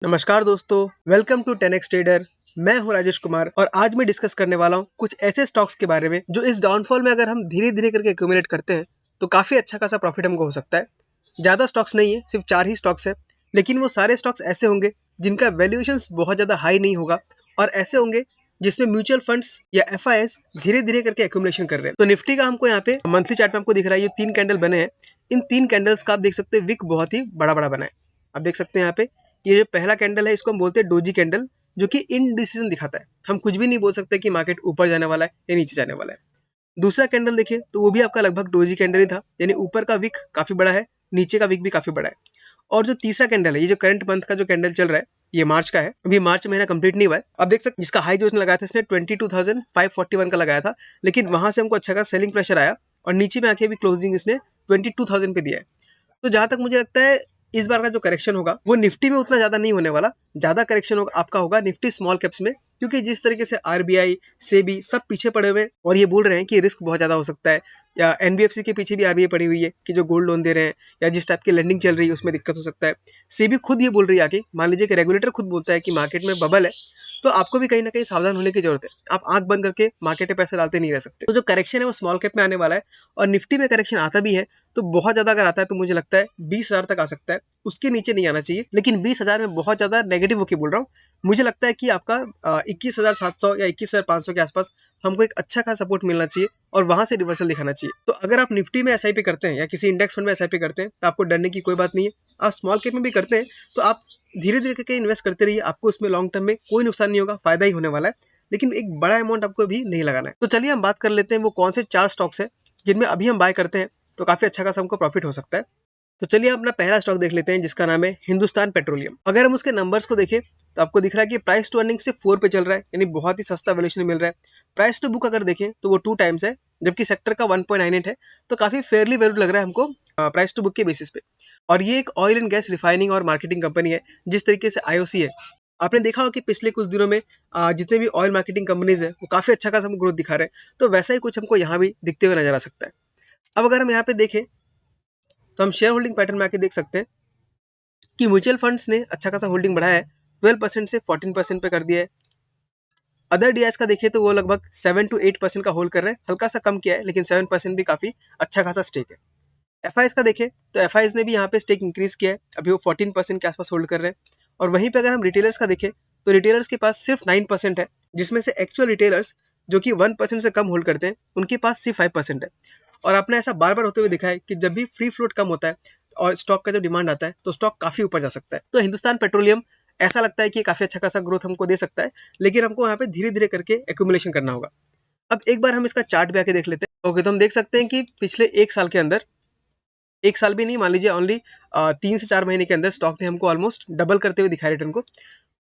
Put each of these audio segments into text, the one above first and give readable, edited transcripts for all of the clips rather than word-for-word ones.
नमस्कार दोस्तों, welcome to 10x trader. मैं हूं राजेश कुमार और आज मैं डिस्कस करने वाला हूं कुछ ऐसे स्टॉक्स के बारे में जो इस डाउनफॉल में अगर हम धीरे धीरे करके एक्यूमुलेट करते हैं तो काफी अच्छा खासा प्रॉफिट हमको हो सकता है। ज्यादा स्टॉक्स नहीं है, सिर्फ 4 ही स्टॉक्स है, लेकिन वो सारे स्टॉक्स ऐसे होंगे जिनका वैल्यूएशन बहुत ज्यादा हाई नहीं होगा और ऐसे होंगे जिसमें म्यूचुअल फंड्स या एफआईएस धीरे धीरे करके एक्यूमुलेशन कर रहे हैं। तो निफ्टी का हमको यहाँ पे मंथली चार्ट में आपको दिख रहा है, ये 3 कैंडल बने हैं। इन 3 कैंडल्स का आप देख सकते हैं विक बहुत ही बड़ा बड़ा बना है। आप देख सकते हैं यहाँ पे ये जो पहला कैंडल है इसको हम बोलते हैं डोजी कैंडल, जो कि इनडिसीजन दिखाता है। हम कुछ भी नहीं बोल सकते कि मार्केट ऊपर जाने वाला है या नीचे जाने वाला है। दूसरा कैंडल देखिए तो वो भी आपका लगभग डोजी कैंडल ही था, यानी ऊपर का विक काफी बड़ा है, नीचे का विक भी काफी बड़ा है। और जो तीसरा कैंडल है, ये जो करंट मंथ का जो कैंडल चल रहा है, ये मार्च का है, अभी मार्च महीना कंप्लीट नहीं हुआ है। अब देख सकते जिसका हाई जो इसने लगाया था, इसने 22,541 का लगाया था, लेकिन वहां से हमको अच्छा खासा सेलिंग प्रेशर आया और नीचे में आके भी क्लोजिंग इसने 22,000 पे दिया है। तो जहां तक मुझे लगता है इस बार का जो करेक्शन होगा वो निफ्टी में उतना ज्यादा नहीं होने वाला। ज्यादा करेक्शन होगा आपका होगा निफ्टी स्मॉल कैप्स में, क्योंकि जिस तरीके से आरबीआई सेबी सब पीछे पड़े हुए हैं और ये बोल रहे हैं कि रिस्क बहुत ज्यादा हो सकता है, या एनबीएफसी के पीछे भी आरबीआई पड़ी हुई है कि जो गोल्ड लोन दे रहे हैं या जिस टाइप की लेंडिंग चल रही है उसमें दिक्कत हो सकता है। सेबी खुद ये बोल रही है आके, मान लीजिए कि रेगुलेटर खुद बोलता है कि मार्केट में बबल है, तो आपको भी कहीं ना कहीं सावधान होने की जरूरत है। आप आंख बंद करके मार्केट में पैसे डालते नहीं रह सकते। तो जो करेक्शन है वो स्मॉल कैप में आने वाला है और निफ्टी में करेक्शन आता भी है तो बहुत ज्यादा अगर आता है तो मुझे लगता है 20,000 तक आ सकता है, उसके नीचे नहीं आना चाहिए। लेकिन 20,000 में बहुत ज्यादा नेगेटिव होकर बोल रहा हूँ, मुझे लगता है कि आपका 21,700 या 21,500 के आसपास हमको एक अच्छा खासा सपोर्ट मिलना चाहिए और वहां से रिवर्सल दिखाना चाहिए। तो अगर आप निफ्टी में एसआईपी करते हैं या किसी इंडेक्स फंड में एसआईपी करते हैं तो आपको डरने की कोई बात नहीं है। आप स्मॉल कैप में भी करते हैं तो आप धीरे धीरे करके इन्वेस्ट करते रहिए, आपको उसमें लॉन्ग टर्म में कोई नुकसान नहीं होगा, फायदा ही होने वाला है। लेकिन एक बड़ा अमाउंट आपको भी नहीं लगाना है। तो चलिए हम बात कर लेते हैं वो कौन से 4 स्टॉक्स है जिनमें अभी हम बाय करते हैं तो काफी अच्छा खासा हमको प्रॉफिट हो सकता है। तो चलिए अपना पहला स्टॉक देख लेते हैं जिसका नाम है हिंदुस्तान पेट्रोलियम। अगर हम उसके नंबर्स को देखें तो आपको दिख रहा है कि प्राइस टू अर्निंग से 4 पे चल रहा है, यानी बहुत ही सस्ता वैल्यूएशन मिल रहा है। प्राइस टू बुक अगर देखें तो वो 2 टाइम्स है, जबकि सेक्टर का 1.98 है, तो काफी फेयरली वैल्यू लग रहा है हमको प्राइस टू बुक के बेसिस पे। और ये एक ऑयल एंड गैस रिफाइनिंग और मार्केटिंग कंपनी है, जिस तरीके से आईओसी है। आपने देखा होगा कि पिछले कुछ दिनों में जितने भी ऑयल मार्केटिंग कंपनीज है वो काफी अच्छा खासा हमको ग्रोथ दिखा रहे हैं, तो वैसा ही कुछ हमको यहाँ भी दिखते हुए नजर आ सकता है। अब अगर हम यहाँ पे देखें तो हम शेयर होल्डिंग पैटर्न में आके देख सकते हैं कि म्यूचुअल फंड्स ने अच्छा खासा होल्डिंग बढ़ाया है, 12% से 14% पे कर दिया है। अदर डीआईएस का देखिए तो वो लगभग 7 to 8% का होल्ड कर रहे हैं, हल्का सा कम किया है लेकिन 7% भी काफी अच्छा खासा स्टेक है। एफआईएस का देखें तो एफआईएस ने भी यहाँ पे स्टेक इंक्रीज किया है, अभी वो 14% के आसपास होल्ड कर रहे हैं। और वहीं पे अगर हम रिटेलर्स का देखें तो रिटेलर्स के पास सिर्फ 9% है, जिसमें से एक्चुअल रिटेलर्स जो कि 1% से कम होल्ड करते हैं उनके पास सिर्फ 5% है। और आपने ऐसा बार बार होते हुए देखा है कि जब भी फ्री फ्लोट कम होता है और स्टॉक का जब डिमांड आता है तो स्टॉक काफी ऊपर जा सकता है। तो हिंदुस्तान पेट्रोलियम ऐसा लगता है कि काफी अच्छा खासा ग्रोथ हमको दे सकता है, लेकिन हमको यहाँ पे धीरे धीरे करके एक्यूमुलेशन करना होगा। अब एक बार हम इसका चार्ट भी आके देख लेते हैं। ओके, तो हम देख सकते हैं कि पिछले 1 साल के अंदर, 1 साल भी नहीं, मान लीजिए ओनली 3 से 4 महीने के अंदर स्टॉक ने हमको ऑलमोस्ट डबल करते हुए दिखाया रिटर्न को।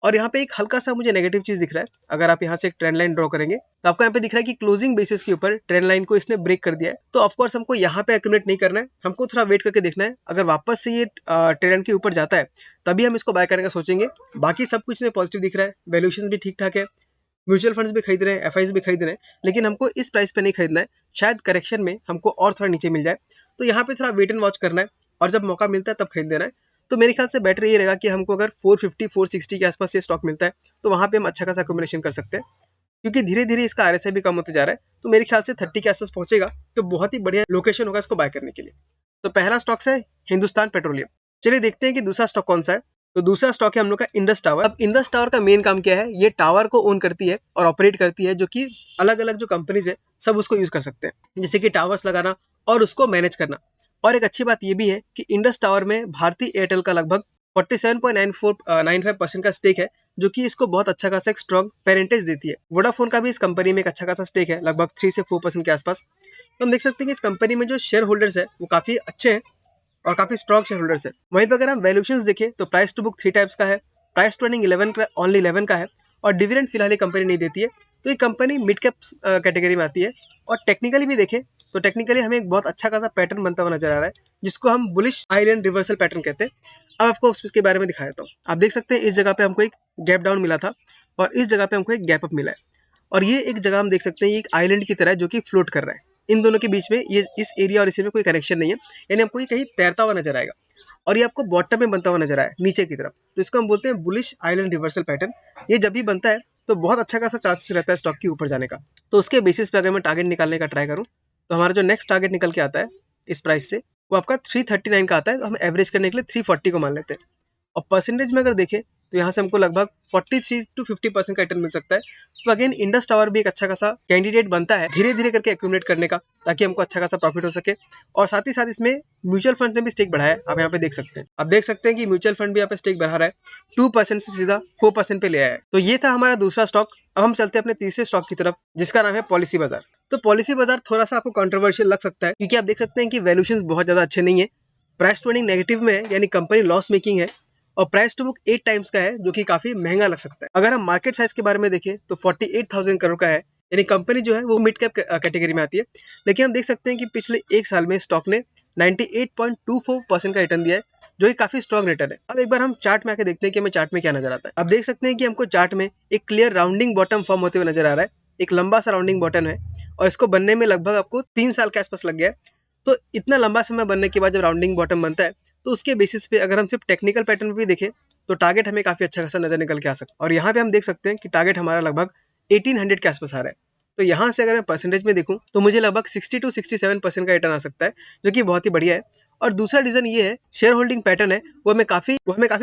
और यहाँ पे एक हल्का सा मुझे नेगेटिव चीज दिख रहा है। अगर आप यहाँ से एक ट्रेंड लाइन ड्रॉ करेंगे तो आपको यहाँ पे दिख रहा है कि क्लोजिंग बेसिस के ऊपर ट्रेंड लाइन को इसने ब्रेक कर दिया है। तो ऑफकोर्स हमको यहाँ पे एक्यूमुलेट नहीं करना है, हमको थोड़ा वेट करके देखना है। अगर वापस से ये ट्रेंड के ऊपर जाता है तभी हम इसको बाय करने का सोचेंगे। बाकी सब कुछ में पॉजिटिव दिख रहा है, वैल्यूएशन भी ठीक ठाक है, म्यूचुअल फंड्स भी खरीद रहे हैं, एफआईज भी खरीद रहे हैं, लेकिन हमको इस प्राइस पे नहीं खरीदना है। शायद करेक्शन में हमको और थोड़ा नीचे मिल जाए, तो यहाँ पे थोड़ा वेट एंड वॉच करना है और जब मौका मिलता है तब खरीद लेना है। तो मेरे ख्याल से बेटर ये रहेगा कि हमको अगर 450 460 के आसपास ये स्टॉक मिलता है तो वहाँ पे हम अच्छा खासा अकोमोडेशन कर सकते हैं, क्योंकि धीरे धीरे इसका आरएसआई भी कम होते जा रहा है। तो मेरे ख्याल से 30 के आसपास पहुंचेगा तो बहुत ही बढ़िया लोकेशन होगा इसको बाय करने के लिए। तो पहला स्टॉक है हिंदुस्तान पेट्रोलियम। चलिए देखते हैं कि दूसरा स्टॉक कौन सा है। तो दूसरा स्टॉक है हम लोग का इंडस टावर। अब इंडस टावर का मेन काम क्या है, ये टावर को ओन करती है और ऑपरेट करती है, जो कि अलग अलग जो कंपनीज है सब उसको यूज कर सकते हैं, जैसे कि टावर्स लगाना और उसको मैनेज करना। और एक अच्छी बात ये भी है कि इंडस टावर में भारतीय एयरटेल का लगभग 47.95% का स्टेक है, जो कि इसको बहुत अच्छा खासा एक स्ट्रॉन्ग पेरेंटेज देती है। वोडाफोन का भी इस कंपनी में एक अच्छा खासा स्टेक है, लगभग 3 से 4% के आसपास। तो हम देख सकते हैं कि इस कंपनी में जो शेयर होल्डर्स है वो काफी अच्छे हैं और काफी स्ट्रॉन्ग शेयर होल्डर्स है। वहीं पर अगर हम वैल्यूएशंस देखें तो प्राइस टू बुक 3 टाइप्स का है, प्राइस टू अर्निंग 11 का ओनली 11 का है, और डिविडेंड फिलहाल ये कंपनी नहीं देती है। तो ये कंपनी मिड कैप कैटेगरी में आती है। और टेक्निकली भी देखें तो टेक्निकली हमें एक बहुत अच्छा खासा पैटर्न बनता हुआ नजर आ रहा है, जिसको हम बुलिश आइलैंड रिवर्सल पैटर्न कहते हैं। अब आपको उसके बारे में दिखाया था, आप देख सकते हैं इस जगह पे हमको एक गैप डाउन मिला था और इस जगह पे हमको एक गैप अप मिला है। और ये एक जगह हम देख सकते हैं, ये एक आइलैंड की तरह है जो कि फ्लोट कर रहा है। इन दोनों के बीच में ये इस एरिया और इसी में कोई कनेक्शन नहीं है, यानी हमको ये कहीं तैरता हुआ नजर आएगा। और ये आपको बॉटम में बनता हुआ नजर आया नीचे की तरफ, तो इसको हम बोलते हैं बुलिश आइलैंड रिवर्सल पैटर्न। ये जब भी बनता है तो बहुत अच्छा खासा चांसेस रहता है स्टॉक के ऊपर जाने का। तो उसके बेसिस पे अगर मैं टारगेट निकालने का ट्राई करूँ तो हमारा जो नेक्स्ट टारगेट निकल के आता है इस प्राइस से वो आपका 339 का आता है, तो हम एवरेज करने के लिए 340 को मान लेते हैं। और परसेंटेज में अगर देखें तो यहाँ से हमको लगभग 43 to 50% का रिटर्न मिल सकता है। तो अगेन इंडस टावर भी एक अच्छा खासा कैंडिडेट बनता है धीरे धीरे करके एक्यूमुलेट करने का, ताकि हमको अच्छा खासा प्रॉफिट हो सके। और साथ ही साथ इसमें म्यूचुअल फंड ने भी स्टेक बढ़ाया है, आप यहाँ पे देख सकते हैं। आप देख सकते हैं कि म्यूचुअल फंड भी यहाँ पे स्टेक बढ़ा रहा है, 2% से सीधा 4% पे ले आया है। तो ये था हमारा दूसरा स्टॉक। अब हम चलते हैं अपने तीसरे स्टॉक की तरफ, जिसका नाम है पॉलिसी बाजार। तो पॉलिसी बाजार थोड़ा सा आपको कंट्रोवर्शियल लग सकता है, क्योंकि आप देख सकते हैं कि वैल्यूएशंस बहुत ज्यादा अच्छे नहीं है, प्राइस टू अर्निंग नेगेटिव में है, यानी कंपनी लॉस मेकिंग है, और प्राइस टू बुक 8 टाइम्स का है, जो कि काफी महंगा लग सकता है। अगर हम मार्केट साइज के बारे में देखें तो 48,000 करोड़ का है, यानी कंपनी जो है वो मिड कैप कैटेगरी में आती है। लेकिन हम देख सकते हैं कि पिछले एक साल में स्टॉक ने 98.24% का रिटर्न दिया है, जो कि काफी स्ट्रॉन्ग रिटर्न है। अब एक बार हम चार्ट में आके देखते हैं कि हमें चार्ट में क्या नजर आता है। अब देख सकते हैं कि हमको चार्ट में एक क्लियर राउंडिंग बॉटम फॉर्म होते हुए नजर आ रहा है, एक लंबा सा राउंडिंग बॉटम है, और इसको बनने में लगभग आपको 3 साल के आसपास लग गया है। तो इतना लंबा समय बनने के बाद जब राउंडिंग बॉटम बनता है तो उसके बेसिस पे अगर हम सिर्फ टेक्निकल पैटर्न भी देखें तो टारगेट हमें काफी अच्छा खासा नजर निकल के आ सकता है। और यहाँ पे हम देख सकते हैं कि टारगेट हमारा लगभग 1800 के आसपास आ रहा है। तो यहाँ से अगर मैं परसेंटेज में देखूं तो मुझे लगभग 60 to 67% का रिटर्न आ सकता है, जो कि बहुत ही बढ़िया है। और दूसरा रीजन ये है, शेयर होल्डिंग पैटर्न है वो हमें काफी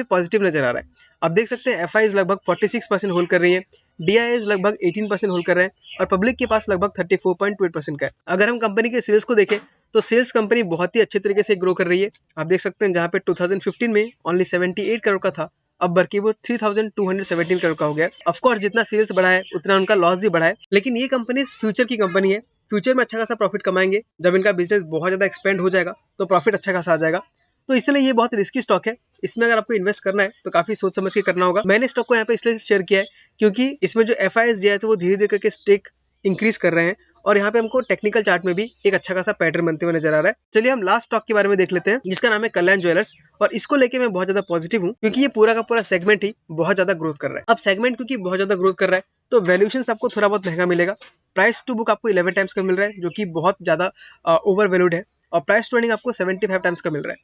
पॉजिटिव नजर आ रहा है। आप देख सकते हैं एफआईज लगभग 46% होल्ड कर रही है, डीआईएज लगभग 18% होल्ड कर रहे हैं, और पब्लिक के पास लगभग 34.8% का है। अगर हम कंपनी के सेल्स को देखें तो सेल्स कंपनी बहुत ही अच्छे तरीके से ग्रो कर रही है। आप देख सकते हैं जहाँ पे 2015 में ओनली 78 करोड़ का था, अब बढ़ के वो 3217 करोड़ का हो गया। ऑफ कोर्स जितना सेल्स बढ़ा है उतना उनका लॉस भी बढ़ा है, लेकिन ये कंपनी फ्यूचर की कंपनी है, फ्यूचर में अच्छा खासा प्रॉफिट कमाएंगे। जब इनका बिजनेस बहुत ज्यादा एक्सपेंड हो जाएगा तो प्रॉफिट अच्छा खासा आ जाएगा। तो इसलिए ये बहुत रिस्की स्टॉक है, इसमें अगर आपको इन्वेस्ट करना है तो काफी सोच समझ के करना होगा। मैंने स्टॉक को यहाँ पे इसलिए शेयर किया है क्योंकि इसमें जो एफआईएस जो है वो धीरे धीरे करके स्टेक इंक्रीज कर रहे हैं, और यहाँ पे हमको टेक्निकल चार्ट में भी एक अच्छा खासा पैटर्न बनते हुए नजर आ रहा है। चलिए हम लास्ट स्टॉक के बारे में देख लेते हैं, जिसका नाम है कल्याण ज्वेलर्स। और इसको लेके मैं बहुत ज्यादा पॉजिटिव हूँ, क्योंकि ये पूरा का पूरा सेगमेंट ही बहुत ज्यादा ग्रोथ कर रहा है। अब सेगमेंट क्योंकि बहुत ज्यादा ग्रोथ कर रहा है तो वैल्यूएशन आपको थोड़ा बहुत महंगा मिलेगा। प्राइस टू बुक आपको 11 टाइम्स का मिल रहा है, जो कि बहुत ज्यादा ओवर वैल्यूड है, और प्राइस टू अर्निंग आपको 75 टाइम्स का मिल रहा है।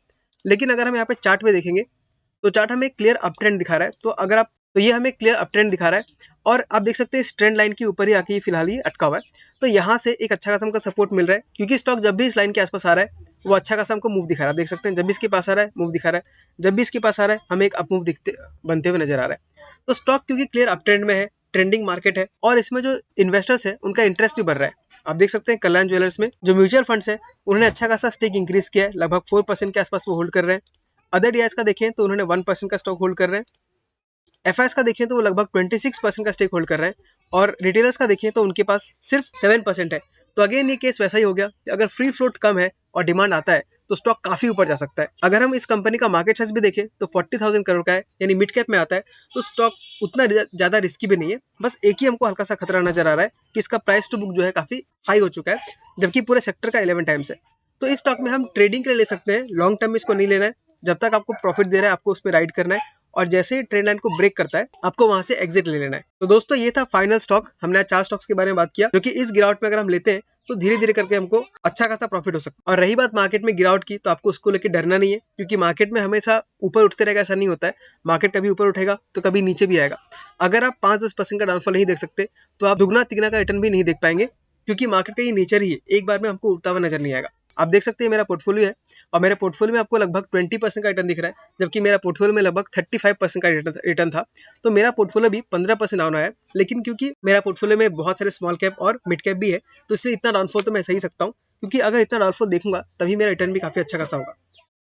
लेकिन अगर हम यहाँ पे चार्ट में देखेंगे तो चार्ट हमें क्लियर अप ट्रेंड दिखा रहा है। तो ये हमें क्लियर अप ट्रेंड दिखा रहा है, और आप देख सकते हैं इस ट्रेंड लाइन के ऊपर ही आके फिलहाल ये अटका हुआ है। तो यहाँ से एक अच्छा खासा हमको सपोर्ट मिल रहा है, क्योंकि स्टॉक जब भी इस लाइन के आसपास आ रहा है वो अच्छा खासा हमको मूव दिखा रहा है। आप देख सकते हैं जब भी इसके पास आ रहा है मूव दिखा रहा है, जब भी इसके पास आ रहा है हमें एक अप मूव बनते हुए नजर आ रहा है। तो स्टॉक क्योंकि क्लियर अप ट्रेंड में है, ट्रेंडिंग मार्केट है, और इसमें जो इन्वेस्टर्स है उनका इंटरेस्ट भी बढ़ रहा है। आप देख सकते हैं कल्याण ज्वेलर्स में जो म्यूचुअल फंड्स है उन्होंने अच्छा खासा स्टेक इंक्रीज किया है, लगभग 4% के आसपास वो होल्ड कर रहे हैं। अदर डीआईएस का देखें तो उन्होंने 1% का स्टॉक होल्ड कर रहे हैं। एफआईएस का देखें तो वो लगभग 26% का स्टेक होल्ड कर रहे हैं, और रिटेलर्स का देखें तो उनके पास सिर्फ 7% है। तो अगेन ये केस वैसा ही हो गया कि अगर फ्री फ्लोट कम है और डिमांड आता है तो स्टॉक काफी ऊपर जा सकता है। अगर हम इस कंपनी का मार्केट साइज भी देखें तो 40,000 करोड़ का है, यानी मिड कैप में आता है, तो स्टॉक उतना ज्यादा रिस्की भी नहीं है। बस एक ही हमको हल्का सा खतरा नजर आ रहा है कि इसका प्राइस टू बुक जो है काफी हाई हो चुका है, जबकि पूरे सेक्टर का 11 टाइम्स है। तो इस स्टॉक में हम ट्रेडिंग के लिए ले सकते हैं, लॉन्ग टर्म में इसको नहीं लेना है। जब तक आपको प्रॉफिट दे रहा है आपको उसमें राइड करना है, और जैसे ही ट्रेंड लाइन को ब्रेक करता है आपको वहां से एग्जिट ले लेना है। तो दोस्तों ये था फाइनल स्टॉक। हमने आज 4 स्टॉक्स के बारे में बात किया, जो कि इस गिरावट में अगर हम लेते हैं तो धीरे धीरे करके हमको अच्छा खासा प्रॉफिट हो सकता है। और रही बात मार्केट में गिरावट की, तो आपको उसको लेकर डरना नहीं है, क्योंकि मार्केट में हमेशा ऊपर उठते रहेगा ऐसा नहीं होता है। मार्केट कभी ऊपर उठेगा तो कभी नीचे भी आएगा। अगर आप 5-10% का डाउनफॉल नहीं देख सकते तो आप दुगना तिगना का रिटर्न भी नहीं देख पाएंगे, क्योंकि मार्केट का ये नेचर ही है, एक बार में हमको उठता हुआ नजर नहीं आएगा। आप देख सकते हैं मेरा पोर्टफोलियो है, और मेरे पोर्टफोलियो में आपको लगभग 20% का रिटर्न दिख रहा है, जबकि मेरा पोर्टफोलियो में लगभग 35% का रिटर्न था। तो मेरा पोर्टफोलियो भी 15% डाउन आया है, लेकिन क्योंकि मेरा पोर्टफोलियो में बहुत सारे स्मॉल कैप और मिड कैप भी है, तो इसलिए इतना डाउनफॉल तो मैं सही सकता हूँ, क्योंकि अगर इतना डाउनफॉल देखूंगा तभी मेरा रिटर्न भी काफी अच्छा खासा होगा।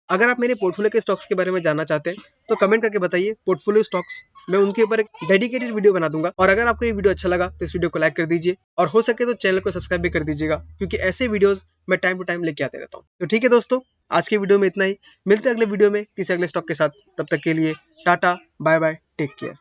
अगर आप मेरे पोर्टफोलियो के स्टॉक्स के बारे में जानना चाहते हैं तो कमेंट करके बताइए पोर्टफोलियो स्टॉक्स, मैं उनके ऊपर एक डेडिकेटेड वीडियो बना दूंगा। और अगर आपको ये वीडियो अच्छा लगा तो इस वीडियो को लाइक कर दीजिए, और हो सके तो चैनल को सब्सक्राइब भी कर दीजिएगा, क्योंकि ऐसे वीडियोस मैं टाइम टू टाइम लेके आते रहता हूँ। तो ठीक है दोस्तों, आज के वीडियो में इतना ही। मिलते हैं अगले वीडियो में किसी अगले स्टॉक के साथ। तब तक के लिए tata bye bye, take care.